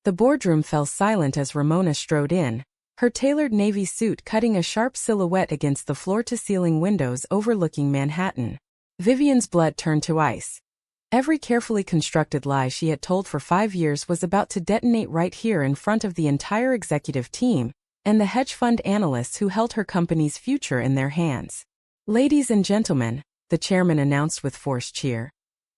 The boardroom fell silent as Ramona strode in, her tailored navy suit cutting a sharp silhouette against the floor-to-ceiling windows overlooking Manhattan. Vivian's blood turned to ice. Every carefully constructed lie she had told for 5 years was about to detonate right here in front of the entire executive team and the hedge fund analysts who held her company's future in their hands. "Ladies and gentlemen," the chairman announced with forced cheer,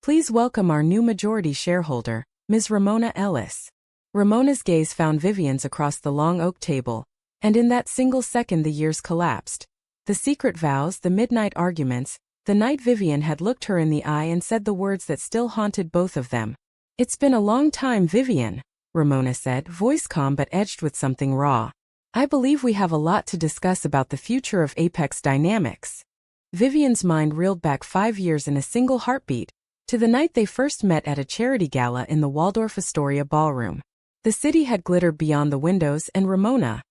"please welcome our new majority shareholder, Ms. Ramona Ellis." Ramona's gaze found Vivian's across the long oak table, and in that single second the years collapsed. The secret vows, the midnight arguments, the night Vivian had looked her in the eye and said the words that still haunted both of them. "It's been a long time, Vivian," Ramona said, voice calm but edged with something raw. "I believe we have a lot to discuss about the future of Apex Dynamics." Vivian's mind reeled back 5 years in a single heartbeat, to the night they first met at a charity gala in the Waldorf Astoria ballroom. The city had glittered beyond the windows and Ramona,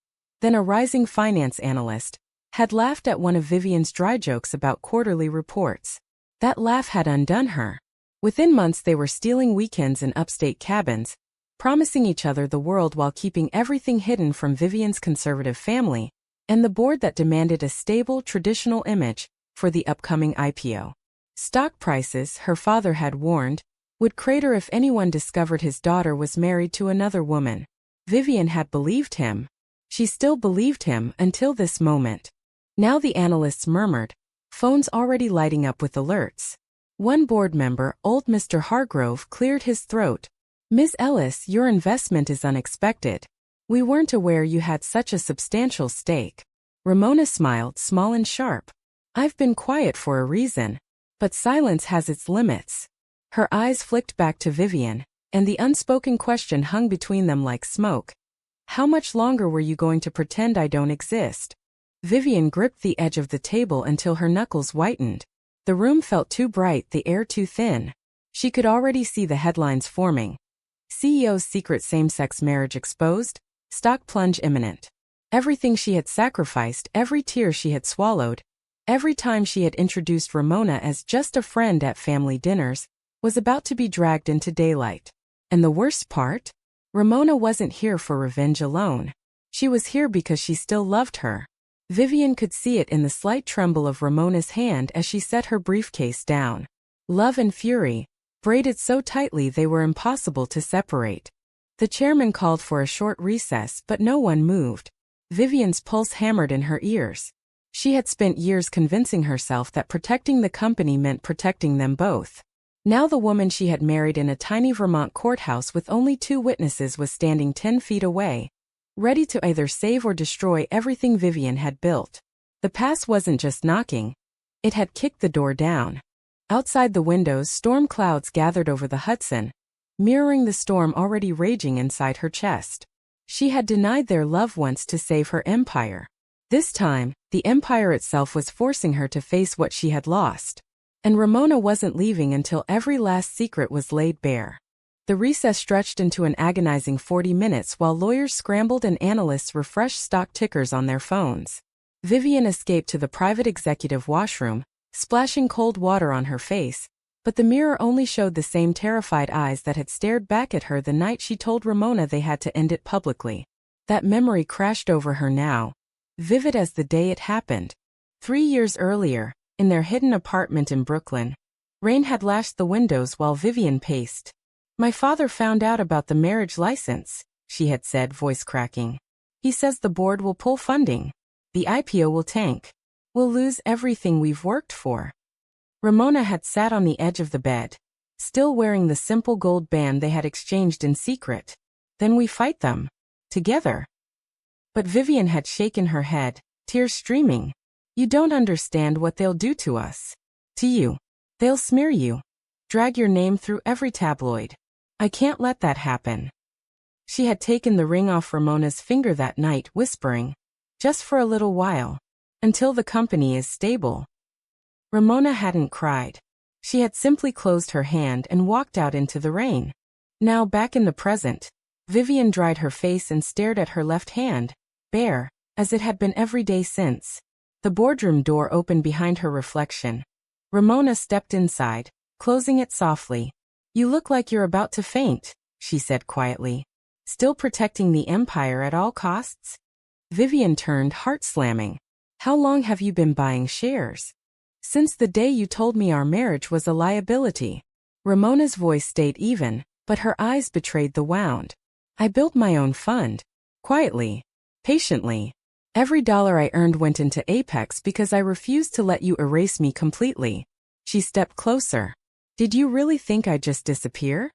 then a rising finance analyst, had laughed at one of Vivian's dry jokes about quarterly reports. That laugh had undone her. Within months they were stealing weekends in upstate cabins, promising each other the world while keeping everything hidden from Vivian's conservative family, and the board that demanded a stable, traditional image for the upcoming IPO. Stock prices, her father had warned, would crater if anyone discovered his daughter was married to another woman. Vivian had believed him. She still believed him until this moment. Now the analysts murmured, phones already lighting up with alerts. One board member, old Mr. Hargrove, cleared his throat. "Ms. Ellis, your investment is unexpected. We weren't aware you had such a substantial stake." Ramona smiled, small and sharp. "I've been quiet for a reason, but silence has its limits." Her eyes flicked back to Vivian, and the unspoken question hung between them like smoke. "How much longer were you going to pretend I don't exist?" Vivian gripped the edge of the table until her knuckles whitened. The room felt too bright, the air too thin. She could already see the headlines forming. CEO's secret same-sex marriage exposed, stock plunge imminent. Everything she had sacrificed, every tear she had swallowed, every time she had introduced Ramona as just a friend at family dinners, was about to be dragged into daylight. And the worst part? Ramona wasn't here for revenge alone. She was here because she still loved her. Vivian could see it in the slight tremble of Ramona's hand as she set her briefcase down. Love and fury, braided so tightly they were impossible to separate. The chairman called for a short recess, but no one moved. Vivian's pulse hammered in her ears. She had spent years convincing herself that protecting the company meant protecting them both. Now the woman she had married in a tiny Vermont courthouse with only 2 witnesses was standing 10 feet away, ready to either save or destroy everything Vivian had built. The past wasn't just knocking. It had kicked the door down. Outside the windows, storm clouds gathered over the Hudson, mirroring the storm already raging inside her chest. She had denied their love once to save her empire. This time, the empire itself was forcing her to face what she had lost. And Ramona wasn't leaving until every last secret was laid bare. The recess stretched into an agonizing 40 minutes while lawyers scrambled and analysts refreshed stock tickers on their phones. Vivian escaped to the private executive washroom, splashing cold water on her face, but the mirror only showed the same terrified eyes that had stared back at her the night she told Ramona they had to end it publicly. That memory crashed over her now, vivid as the day it happened. 3 years earlier, in their hidden apartment in Brooklyn, rain had lashed the windows while Vivian paced. "My father found out about the marriage license," she had said, voice cracking. "He says the board will pull funding. The IPO will tank. We'll lose everything we've worked for." Ramona had sat on the edge of the bed, still wearing the simple gold band they had exchanged in secret. "Then we fight them. Together." But Vivian had shaken her head, tears streaming. "You don't understand what they'll do to us. To you. They'll smear you. Drag your name through every tabloid. I can't let that happen." She had taken the ring off Ramona's finger that night, whispering, "Just for a little while. Until the company is stable." Ramona hadn't cried. She had simply closed her hand and walked out into the rain. Now back in the present, Vivian dried her face and stared at her left hand, bare, as it had been every day since. The boardroom door opened behind her reflection. Ramona stepped inside, closing it softly. "You look like you're about to faint," she said quietly. Still protecting the empire at all costs? Vivian turned, heart slamming. How long have you been buying shares? Since the day you told me our marriage was a liability. Ramona's voice stayed even, but her eyes betrayed the wound. I built my own fund. Quietly. Patiently. Every dollar I earned went into Apex because I refused to let you erase me completely. She stepped closer. Did you really think I'd just disappear?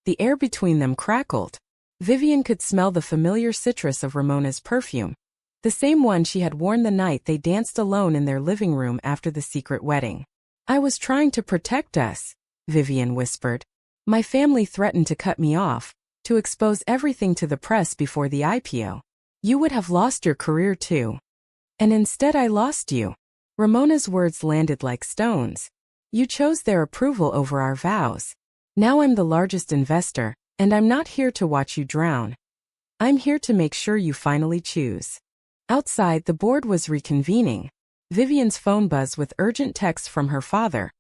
The air between them crackled. Vivian could smell the familiar citrus of Ramona's perfume. The same one she had worn the night they danced alone in their living room after the secret wedding. I was trying to protect us, Vivian whispered. My family threatened to cut me off, to expose everything to the press before the IPO. You would have lost your career too. And instead I lost you. Ramona's words landed like stones. You chose their approval over our vows. Now I'm the largest investor, and I'm not here to watch you drown. I'm here to make sure you finally choose. Outside, the board was reconvening. Vivian's phone buzzed with urgent text from her father.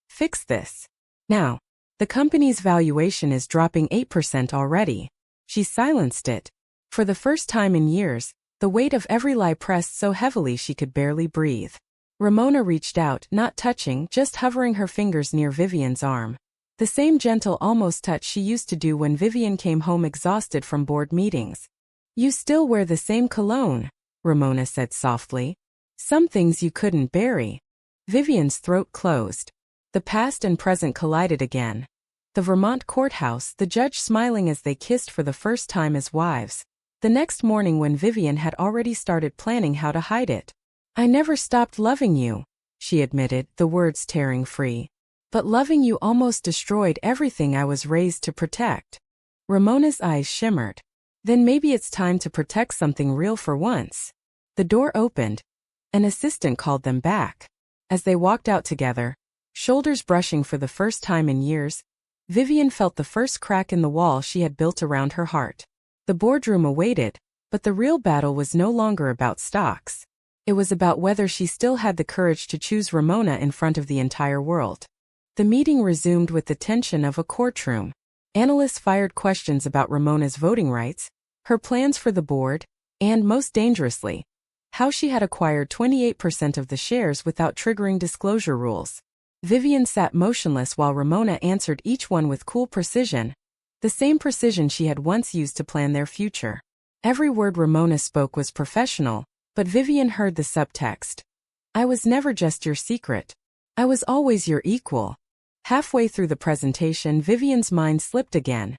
Fix this. Now. The company's valuation is dropping 8% already. She silenced it. For the first time in years, the weight of every lie pressed so heavily she could barely breathe. Ramona reached out, not touching, just hovering her fingers near Vivian's arm. The same gentle almost touch she used to do when Vivian came home exhausted from board meetings. You still wear the same cologne, Ramona said softly. Some things you couldn't bury. Vivian's throat closed. The past and present collided again. The Vermont courthouse, the judge smiling as they kissed for the first time as wives. The next morning when Vivian had already started planning how to hide it. I never stopped loving you, she admitted, the words tearing free. But loving you almost destroyed everything I was raised to protect. Ramona's eyes shimmered. Then maybe it's time to protect something real for once. The door opened. An assistant called them back. As they walked out together, shoulders brushing for the first time in years, Vivian felt the first crack in the wall she had built around her heart. The boardroom awaited, but the real battle was no longer about stocks. It was about whether she still had the courage to choose Ramona in front of the entire world. The meeting resumed with the tension of a courtroom. Analysts fired questions about Ramona's voting rights, her plans for the board, and, most dangerously, how she had acquired 28% of the shares without triggering disclosure rules. Vivian sat motionless while Ramona answered each one with cool precision, the same precision she had once used to plan their future. Every word Ramona spoke was professional, but Vivian heard the subtext. I was never just your secret. I was always your equal. Halfway through the presentation, Vivian's mind slipped again.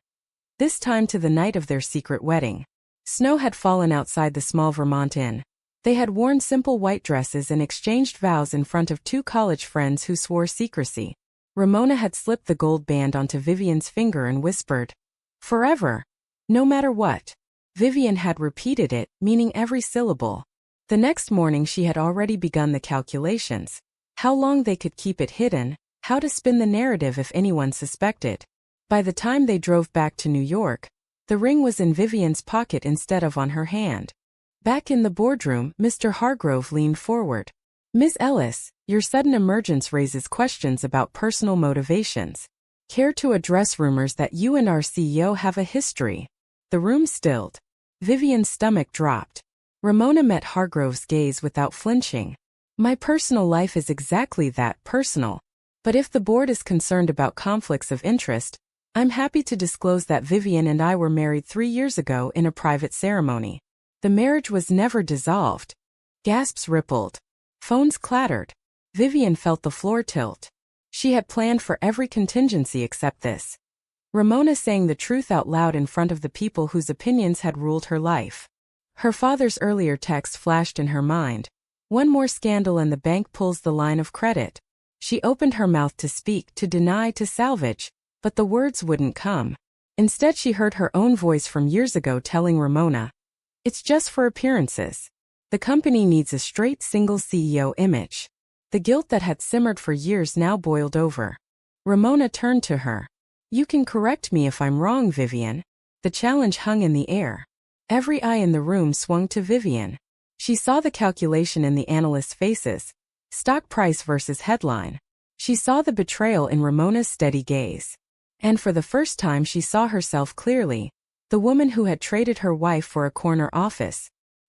This time to the night of their secret wedding. Snow had fallen outside the small Vermont inn. They had worn simple white dresses and exchanged vows in front of two college friends who swore secrecy. Ramona had slipped the gold band onto Vivian's finger and whispered, "Forever. No matter what." Vivian had repeated it, meaning every syllable. The next morning she had already begun the calculations. How long they could keep it hidden, how to spin the narrative if anyone suspected. By the time they drove back to New York, the ring was in Vivian's pocket instead of on her hand. Back in the boardroom, Mr. Hargrove leaned forward. Miss Ellis, your sudden emergence raises questions about personal motivations. Care to address rumors that you and our CEO have a history? The room stilled. Vivian's stomach dropped. Ramona met Hargrove's gaze without flinching. My personal life is exactly that, personal. But if the board is concerned about conflicts of interest, I'm happy to disclose that Vivian and I were married 3 years ago in a private ceremony. The marriage was never dissolved. Gasps rippled. Phones clattered. Vivian felt the floor tilt. She had planned for every contingency except this. Ramona saying the truth out loud in front of the people whose opinions had ruled her life. Her father's earlier text flashed in her mind. One more scandal and the bank pulls the line of credit. She opened her mouth to speak, to deny, to salvage, but the words wouldn't come. Instead she heard her own voice from years ago telling Ramona, it's just for appearances. The company needs a straight single CEO image. The guilt that had simmered for years now boiled over. Ramona turned to her. You can correct me if I'm wrong, Vivian. The challenge hung in the air. Every eye in the room swung to Vivian. She saw the calculation in the analysts' faces. Stock price versus headline. She saw the betrayal in Ramona's steady gaze. And for the first time she saw herself clearly. The woman who had traded her wife for a corner office.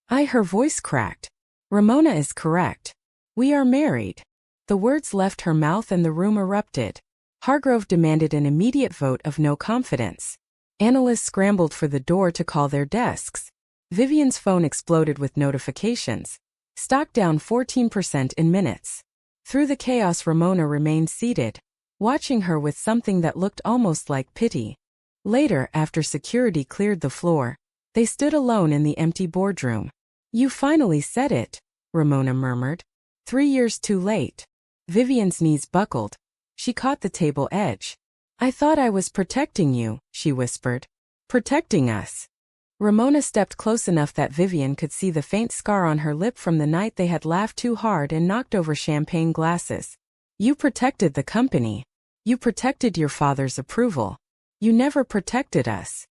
Her voice cracked. Ramona is correct. We are married. The words left her mouth and the room erupted. Hargrove demanded an immediate vote of no confidence. Analysts scrambled for the door to call their desks. Vivian's phone exploded with notifications. Stock down 14% in minutes. Through the chaos, Ramona remained seated, watching her with something that looked almost like pity. Later, after security cleared the floor, they stood alone in the empty boardroom. You finally said it, Ramona murmured. 3 years too late. Vivian's knees buckled. She caught the table edge. I thought I was protecting you, she whispered. Protecting us. Ramona stepped close enough that Vivian could see the faint scar on her lip from the night they had laughed too hard and knocked over champagne glasses. You protected the company. You protected your father's approval. You never protected us.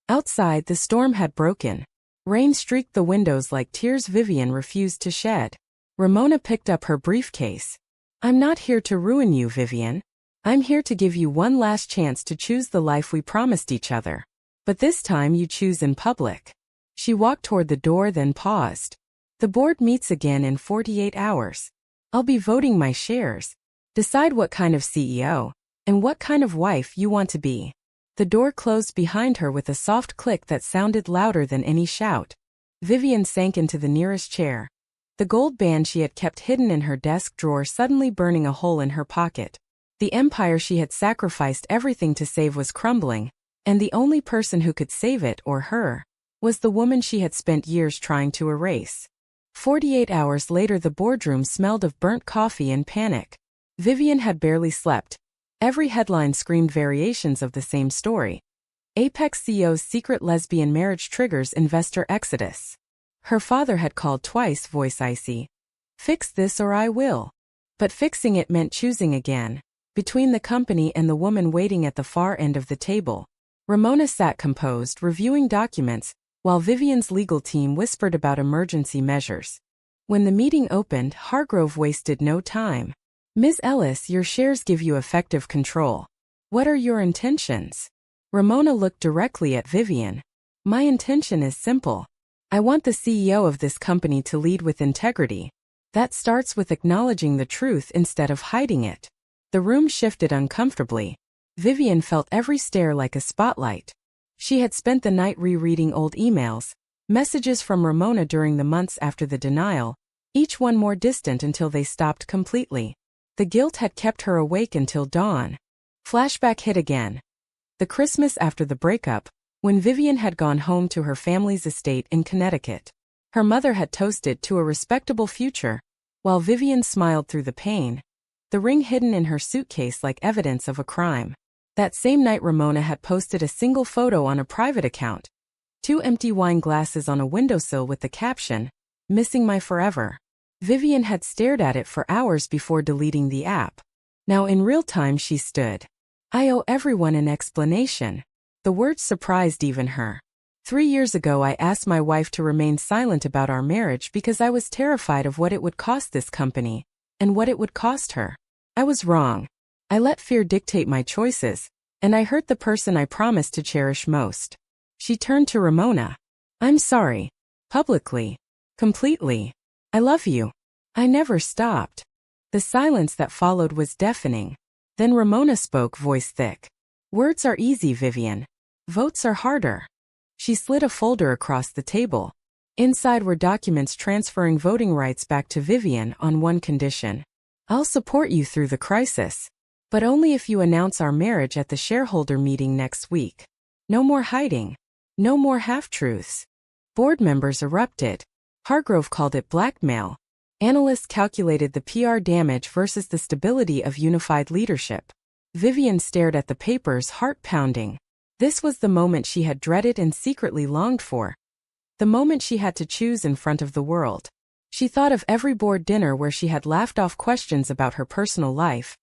Outside, the storm had broken. Rain streaked the windows like tears Vivian refused to shed. Ramona picked up her briefcase. I'm not here to ruin you, Vivian. I'm here to give you one last chance to choose the life we promised each other. But this time you choose in public. She walked toward the door, then paused. The board meets again in 48 hours. I'll be voting my shares. Decide what kind of CEO and what kind of wife you want to be. The door closed behind her with a soft click that sounded louder than any shout. Vivian sank into the nearest chair. The gold band she had kept hidden in her desk drawer suddenly burning a hole in her pocket. The empire she had sacrificed everything to save was crumbling, and the only person who could save it, or her, was the woman she had spent years trying to erase. 48 hours later, the boardroom smelled of burnt coffee and panic. Vivian had barely slept. Every headline screamed variations of the same story. Apex CEO's secret lesbian marriage triggers investor exodus. Her father had called twice, voice icy. Fix this or I will. But fixing it meant choosing again. Between the company and the woman waiting at the far end of the table, Ramona sat composed, reviewing documents, while Vivian's legal team whispered about emergency measures. When the meeting opened, Hargrove wasted no time. Ms. Ellis, your shares give you effective control. What are your intentions? Ramona looked directly at Vivian. My intention is simple. I want the CEO of this company to lead with integrity. That starts with acknowledging the truth instead of hiding it. The room shifted uncomfortably. Vivian felt every stare like a spotlight. She had spent the night rereading old emails, messages from Ramona during the months after the denial, each one more distant until they stopped completely. The guilt had kept her awake until dawn. Flashback hit again. The Christmas after the breakup, when Vivian had gone home to her family's estate in Connecticut. Her mother had toasted to a respectable future, while Vivian smiled through the pain. The ring hidden in her suitcase like evidence of a crime. That same night, Ramona had posted a single photo on a private account. 2 empty wine glasses on a windowsill with the caption, "Missing my forever." Vivian had stared at it for hours before deleting the app. Now in real time she stood. I owe everyone an explanation. The words surprised even her. 3 years ago I asked my wife to remain silent about our marriage because I was terrified of what it would cost this company, and what it would cost her. I was wrong. I let fear dictate my choices, and I hurt the person I promised to cherish most. She turned to Ramona. I'm sorry. Publicly. Completely. I love you. I never stopped. The silence that followed was deafening. Then Ramona spoke, voice thick. Words are easy, Vivian. Votes are harder. She slid a folder across the table. Inside were documents transferring voting rights back to Vivian on one condition. I'll support you through the crisis. But only if you announce our marriage at the shareholder meeting next week. No more hiding. No more half-truths. Board members erupted. Hargrove called it blackmail. Analysts calculated the PR damage versus the stability of unified leadership. Vivian stared at the papers, heart pounding. This was the moment she had dreaded and secretly longed for. The moment she had to choose in front of the world. She thought of every board dinner where she had laughed off questions about her personal life.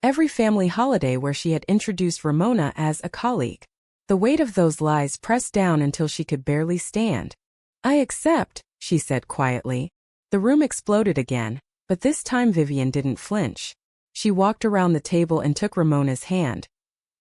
Every family holiday where she had introduced Ramona as a colleague. The weight of those lies pressed down until she could barely stand. I accept, she said quietly. The room exploded again, but this time Vivian didn't flinch. She walked around the table and took Ramona's hand.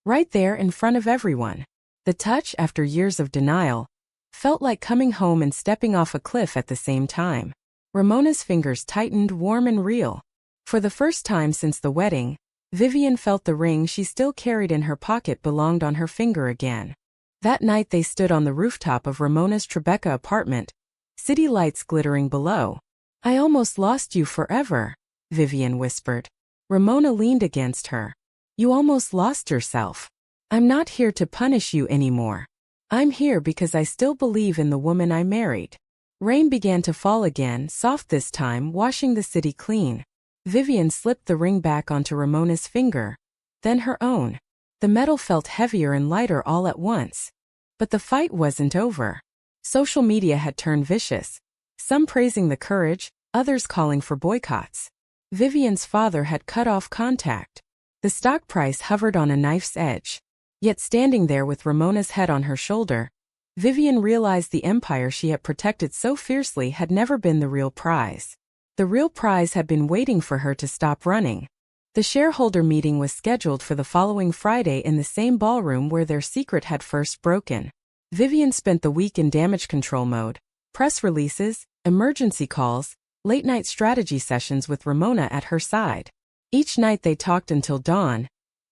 Right there in front of everyone. The touch, after years of denial, felt like coming home and stepping off a cliff at the same time. Ramona's fingers tightened, warm and real. For the first time since the wedding, Vivian felt the ring she still carried in her pocket belonged on her finger again. That night they stood on the rooftop of Ramona's Tribeca apartment, city lights glittering below. "I almost lost you forever," Vivian whispered. Ramona leaned against her. "You almost lost yourself. I'm not here to punish you anymore. I'm here because I still believe in the woman I married." Rain began to fall again, soft this time, washing the city clean. Vivian slipped the ring back onto Ramona's finger, then her own. The metal felt heavier and lighter all at once. But the fight wasn't over. Social media had turned vicious, some praising the courage, others calling for boycotts. Vivian's father had cut off contact. The stock price hovered on a knife's edge. Yet standing there with Ramona's head on her shoulder, Vivian realized the empire she had protected so fiercely had never been the real prize. The real prize had been waiting for her to stop running. The shareholder meeting was scheduled for the following Friday in the same ballroom where their secret had first broken. Vivian spent the week in damage control mode, press releases, emergency calls, late-night strategy sessions with Ramona at her side. Each night they talked until dawn,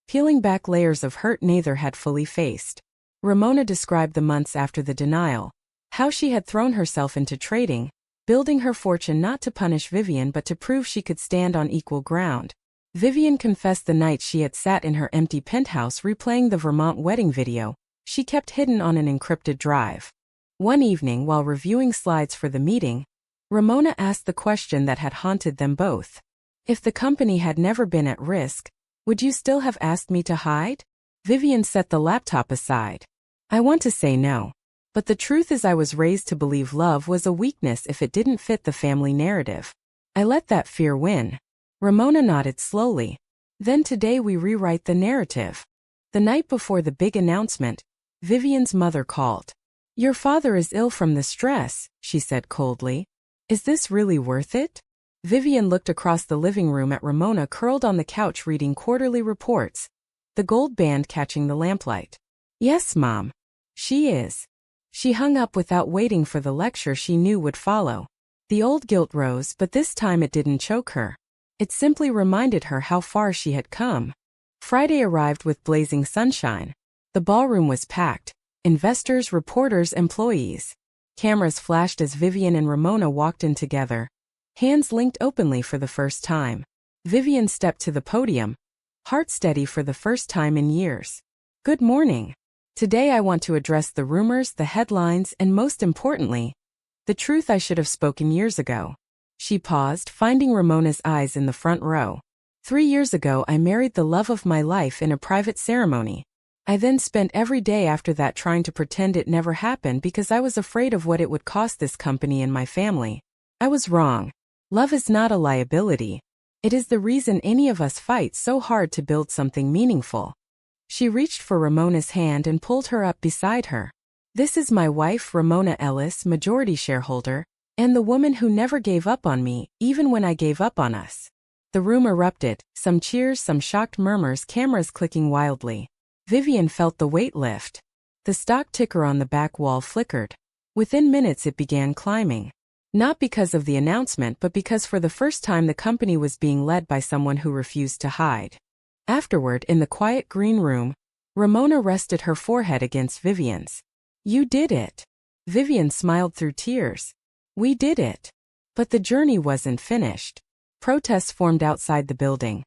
peeling back layers of hurt neither had fully faced. Ramona described the months after the denial, how she had thrown herself into trading, building her fortune not to punish Vivian but to prove she could stand on equal ground. Vivian confessed the night she had sat in her empty penthouse replaying the Vermont wedding video she kept hidden on an encrypted drive. One evening while reviewing slides for the meeting, Ramona asked the question that had haunted them both. "If the company had never been at risk, would you still have asked me to hide?" Vivian set the laptop aside. "I want to say no. But the truth is I was raised to believe love was a weakness if it didn't fit the family narrative. I let that fear win." Ramona nodded slowly. "Then today we rewrite the narrative." The night before the big announcement, Vivian's mother called. "Your father is ill from the stress," she said coldly. "Is this really worth it?" Vivian looked across the living room at Ramona curled on the couch reading quarterly reports, the gold band catching the lamplight. "Yes, Mom. She is." She hung up without waiting for the lecture she knew would follow. The old guilt rose, but this time it didn't choke her. It simply reminded her how far she had come. Friday arrived with blazing sunshine. The ballroom was packed. Investors, reporters, employees. Cameras flashed as Vivian and Ramona walked in together, hands linked openly for the first time. Vivian stepped to the podium, heart steady for the first time in years. "Good morning. Today I want to address the rumors, the headlines, and most importantly, the truth I should have spoken years ago." She paused, finding Ramona's eyes in the front row. 3 years ago I married the love of my life in a private ceremony. I then spent every day after that trying to pretend it never happened because I was afraid of what it would cost this company and my family. I was wrong. Love is not a liability. It is the reason any of us fight so hard to build something meaningful. She reached for Ramona's hand and pulled her up beside her. "This is my wife, Ramona Ellis, majority shareholder, and the woman who never gave up on me, even when I gave up on us." The room erupted, some cheers, some shocked murmurs, cameras clicking wildly. Vivian felt the weight lift. The stock ticker on the back wall flickered. Within minutes it began climbing. Not because of the announcement but because for the first time the company was being led by someone who refused to hide. Afterward, in the quiet green room, Ramona rested her forehead against Vivian's. "You did it." Vivian smiled through tears. "We did it." But the journey wasn't finished. Protests formed outside the building.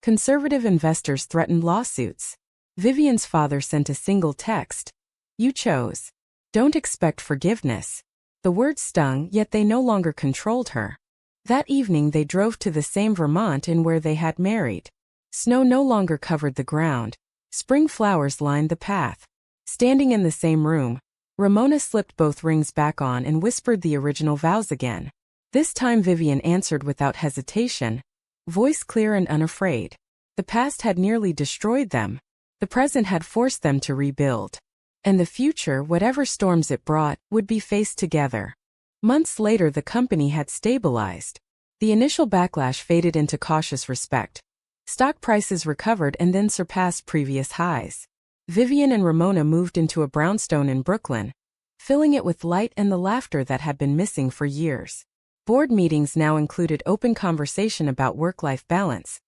Conservative investors threatened lawsuits. Vivian's father sent a single text. "You chose. Don't expect forgiveness." The words stung, yet they no longer controlled her. That evening they drove to the same Vermont in where they had married. Snow no longer covered the ground. Spring flowers lined the path. Standing in the same room, Ramona slipped both rings back on and whispered the original vows again. This time Vivian answered without hesitation, voice clear and unafraid. The past had nearly destroyed them. The present had forced them to rebuild. And the future, whatever storms it brought, would be faced together. Months later the company had stabilized. The initial backlash faded into cautious respect. Stock prices recovered and then surpassed previous highs. Vivian and Ramona moved into a brownstone in Brooklyn, filling it with light and the laughter that had been missing for years. Board meetings now included open conversation about work-life balance.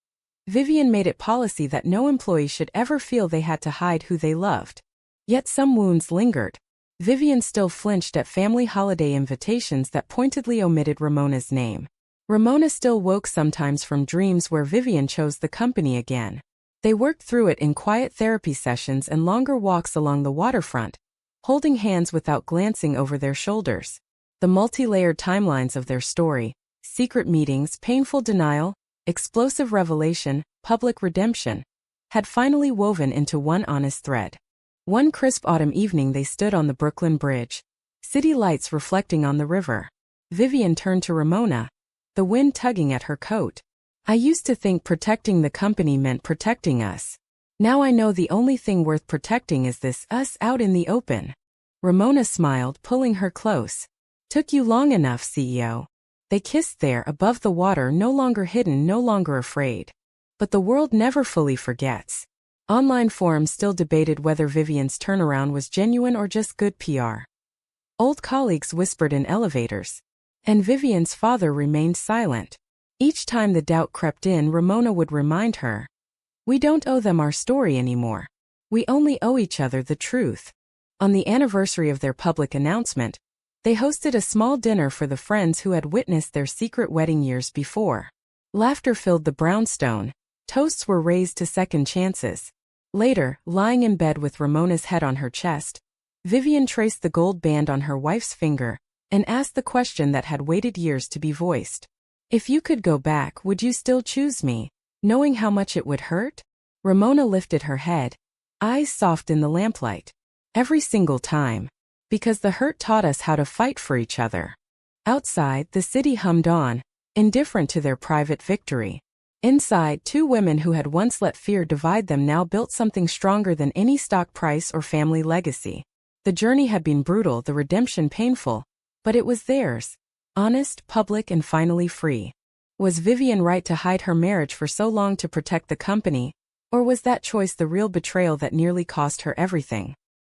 Vivian made it policy that no employee should ever feel they had to hide who they loved. Yet some wounds lingered. Vivian still flinched at family holiday invitations that pointedly omitted Ramona's name. Ramona still woke sometimes from dreams where Vivian chose the company again. They worked through it in quiet therapy sessions and longer walks along the waterfront, holding hands without glancing over their shoulders. The multi-layered timelines of their story, secret meetings, painful denial, explosive revelation, public redemption, had finally woven into one honest thread. One crisp autumn evening they stood on the Brooklyn Bridge, city lights reflecting on the river. Vivian turned to Ramona, the wind tugging at her coat. "I used to think protecting the company meant protecting us. Now I know the only thing worth protecting is this us out in the open." Ramona smiled, pulling her close. "Took you long enough, CEO." They kissed there above the water, no longer hidden, no longer afraid. But the world never fully forgets. Online forums still debated whether Vivian's turnaround was genuine or just good PR. Old colleagues whispered in elevators. And Vivian's father remained silent. Each time the doubt crept in, Ramona would remind her, "We don't owe them our story anymore. We only owe each other the truth." On the anniversary of their public announcement, they hosted a small dinner for the friends who had witnessed their secret wedding years before. Laughter filled the brownstone. Toasts were raised to second chances. Later, lying in bed with Ramona's head on her chest, Vivian traced the gold band on her wife's finger and asked the question that had waited years to be voiced. "If you could go back, would you still choose me, knowing how much it would hurt?" Ramona lifted her head, eyes soft in the lamplight. "Every single time. Because the hurt taught us how to fight for each other." Outside, the city hummed on, indifferent to their private victory. Inside, two women who had once let fear divide them now built something stronger than any stock price or family legacy. The journey had been brutal, the redemption painful, but it was theirs. Honest, public, and finally free. Was Vivian right to hide her marriage for so long to protect the company, or was that choice the real betrayal that nearly cost her everything?